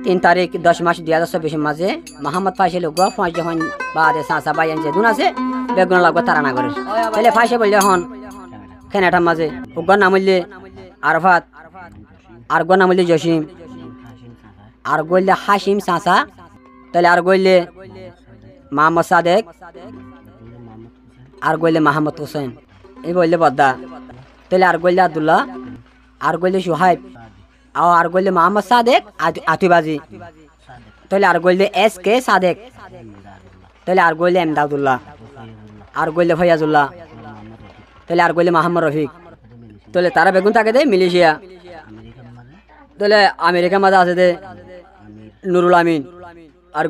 3 তারিখ 10 মাস 2024 মাঝে মোহাম্মদ ফাইসেল উগা ফাঁস যখন বাদে সাসা বাইন যে দুন আছে বেগুন লাগবে তারানগরের তাহলে ফাইসে বললে হন কেনাটার মাঝে উগা নাম হইলে আরফাত আর গো নাম হইলে জসিম আর গইলে হাসিম সাসা তাহলে আর গইলে মোহাম্মদ সাদেক আর গইলে মোহাম্মদ হোসেন এই বললে বদ্দা তাহলে আর গইলে আব্দুল্লাহ আর গইলে সুহাইব আর গইলে মোহাম্মদ সাদেক আতিবাজি তাহলে আর গইলে এস কে সাদেক তাহলে আর গইলে এমদাদুল্লাহ আর গইলে ফয়াজুল্লাহ তাহলে আর গইলে মোহাম্মদ রফিক তাহলে তারা বেগুন থাকে দে মালয়েশিয়া তাহলে আমেরিকা মাঝে আছে দে নুরুল আমিন আর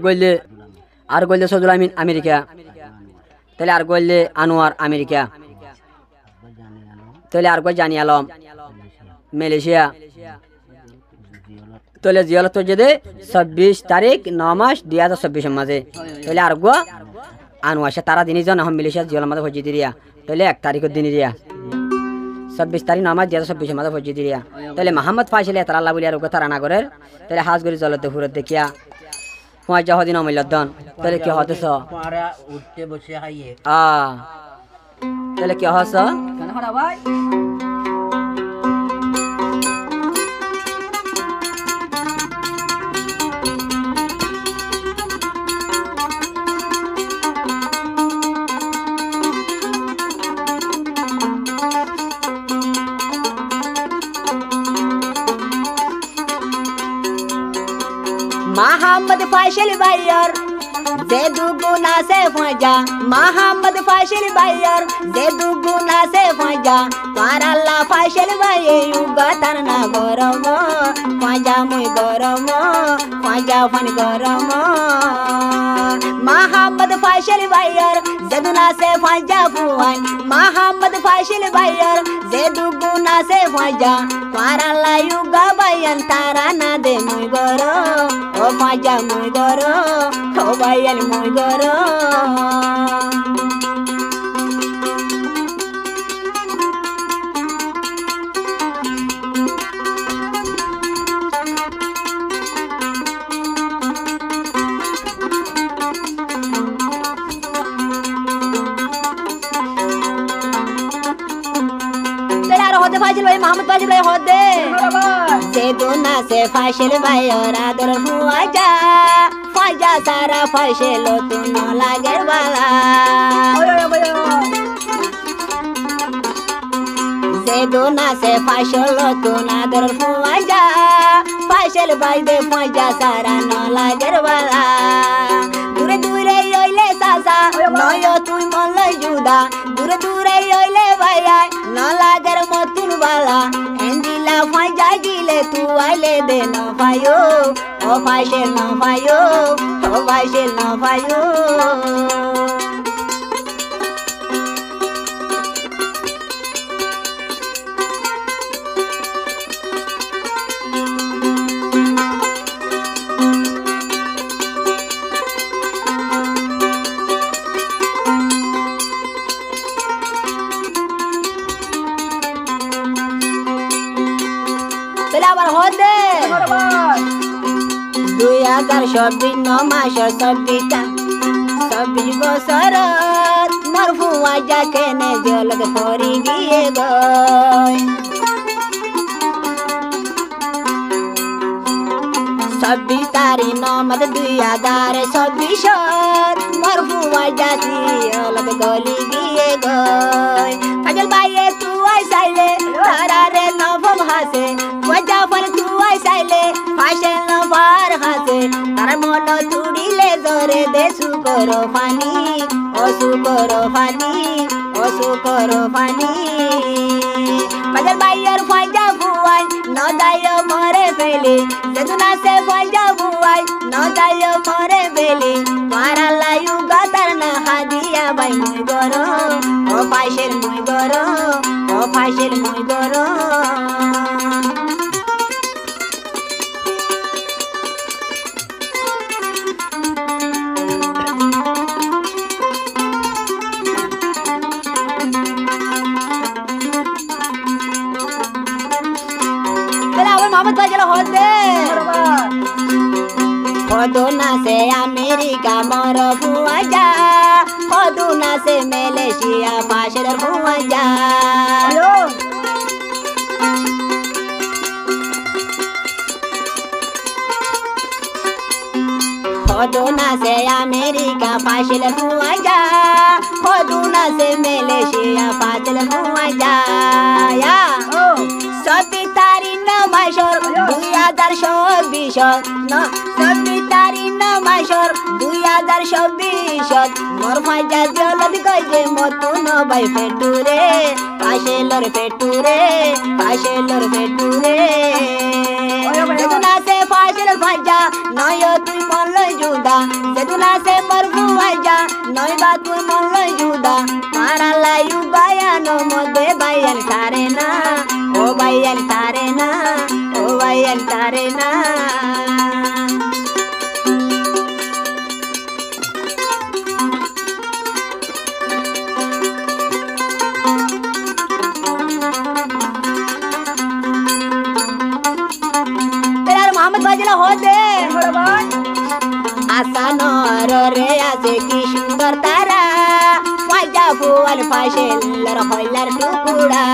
গইলে সদুল আমিন আমেরিকা তাহলে আর গইলে আনোয়ার আমেরিকা তাহলে আর গই জানি আলম মালয়েশিয়া তাহলে জিয়ালত যে দে 26 তারিখ 9 মাস 2024 মাঝে তাহলে আর গো আনোয়ার তারা দিনই জন এখন মালয়েশিয়া জিয়াল মাঝে হজি দিয়া তাহলে 1 তারিখের দিনই দিয়া 26 তারিখ 9 মাস 2024 মাঝে হজি দিয়া তাহলে মোহাম্মদ ফাইসেল তারা আল্লাহ বলি আর গো তারা না করের তাহলে হাজগরি জলতে ফুরত দেখিয়া পাঁচ জাহদিন অমিলদ্দন তাহলে কি হতেছ পারা উঠতে বসে হাইয়ে তাহলে কি হস কেন হড়া ভাই मोहम्मद फाइसल भाईयर जे दुगुना से फजा मोहम्मद फाइसल भाईयर जे दुगुना से फजा पाराल्ला फाइसल भाई युगा तरना गरम फजा मुई गरम फजा फन गरम मोहम्मद फाइसल भाईयर जे दुना से फजा फुआन मोहम्मद फाइसल भाईयर जे दुगुना से फजा पाराल्ला युगा भाईयन तारा ना दे मुई गरम ओ फजा मुई गरम ओ भाईयन मुई गरम फाइसल भाई मोहम्मद फाइसल भाई होदे से दोना से फाइसल भाई और आदर हुआ जा फाजा सारा फाइसल तू न लागे वाला से दोना से फाइसल तू न आदर हुआ जा फाइसल भाई दे फाजा सारा न लागे वाला दूरे दूरे योले सासा नयो तू मन जुदा दूरे दूरे योले भाई न लागर मতুন वाला एंदिला फाजा गिले तू आले दे न फायो ओ फाइसल न फायो ओ फाइसल न फायो होदे 2024 मास 26 বছর মোর ফুয়া যাকে নে জলদ পরি গিয়ে গয় 26 তারিখ 9 মাস 2026 মোর ফুয়া যাতি জলদ গলি গিয়ে গয় ফাজল ভাইয়ে তু আইসাইলে তারা রে নভম হাসে वजा फल तू आइसाइले फाइसल न बार हासे तार मन तुड़िले जोरे दे सुकरो फानी ओ सुकरो फानी ओ सुकरो फानी मगर बायर फाजा बुआई न दायो मरे बेले जदुना से फाजा बुआई न दायो मरे बेले मारा लायु गदरन हादिया बाई मुई गरो ओ फाइसल मुई गरो ओ फाइसल मुई गरो मोहम्मद फाइसल होदे Hoduna se America moro fuaja Hoduna se Malaysia fashir fuaja Hoduna se America fashil fuaja Hoduna se Malaysia fashil fuaja ya Sabitari namashor 2024 no Sabitari namashor 2024 mor faja jolad goje motuno bai feture pashelor feture Seduna se fashil faja noyo tu mollo juda Seduna se marfu faja noy ba tu mollo juda mara layu bayano mode bayan tarena o bayan tarena Mohammad बाजिला हो दे आसानर रे आसे की सुंदर तारा फाजा full फाशेलर होइलर टुकुड़ा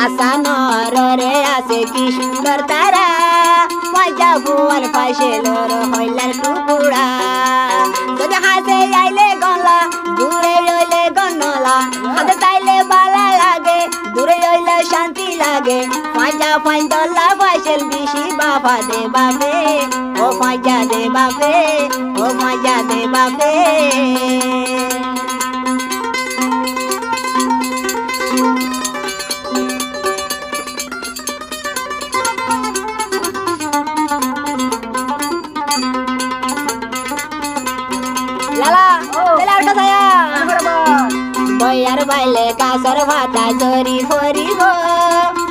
आसानर रे आसे की सुंदर तारा फाजा फुल फाशेलर होइलर टुकुड़ा जदे हासे आइले गला दूरे ओइले गनला हाते ताइले बाला लागे दूरे ओइले शांति लागे फाजा फाइंदला फाशेल बिशी बाबा दे बाबे ओ फाजा दे बाबे ओ फाजा दे बाबे Bayar baile kasar bhata zori fori go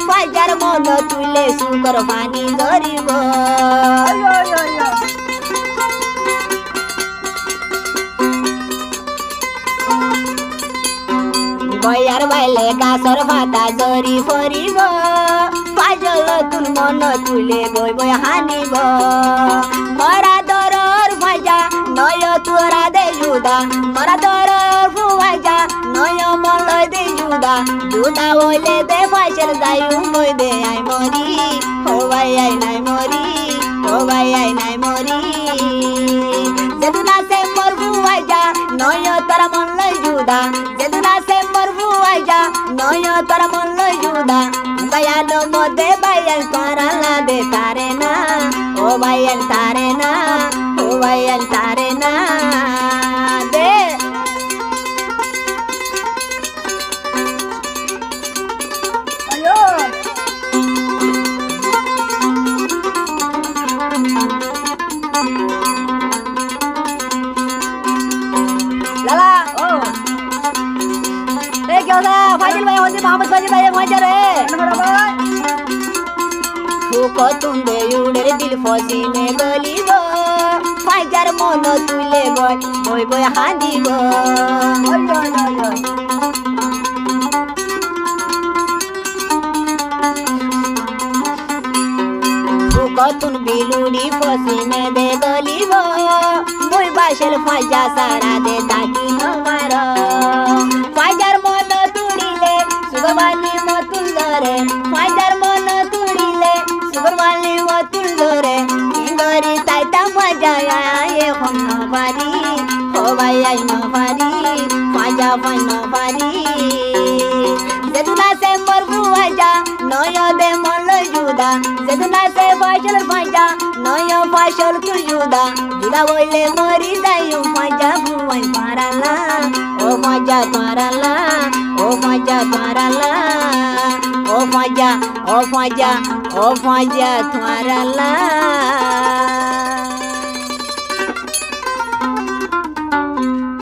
Fajar mono tule sukar pani zori go Bayar baile kasar bhata zori fori go Fajar tul mono tule boy boy hani go Mara doror faja noyo tura de juda Mara doror fuaja noyo molo de juda Juda oile de fashel dayu moy de ay mori Ho vai ay nai mori Ho vai ay nai mori Zeduna se mor fuaja noyo tara molo juda Zeduna se mor fuaja noyo tara molo juda Bayalo mode bayal tarala de tarena O bayal tarena O bayal tarena de Lala oh क्या होता है फाजिल भाई होती मोहम्मद फाजिल भाई मजा रे फूको तुम दे उड़े दिल फसी में गली गो फाइजार मोनो तुले बोय बोय बोय हादी गो फूको तुम बिलुड़ी फसी में दे गली गो बोय बाशल फाजा सारा दे ताकि न मारो फाइजार मोनो तुड़ीले सुगवाली मोतुल दरे फाइजार मोनो तुड़ीले सुगवाली मोतुल दरे इंगरी ताइता मजा आए हम न पारी हो भाई आई न पारी फाजा फाई न पारी जदुना से मरगु आजा नयो दे मोलो जुदा जदुना से फाशल फाजा नयो फाशल तु जुदा जुदा बोले मरी दायु फाजा बुआई माराला ओ फाजा माराला ओ फाजा माराला ओ फाजा ओ फाजा ओ फाजा माराला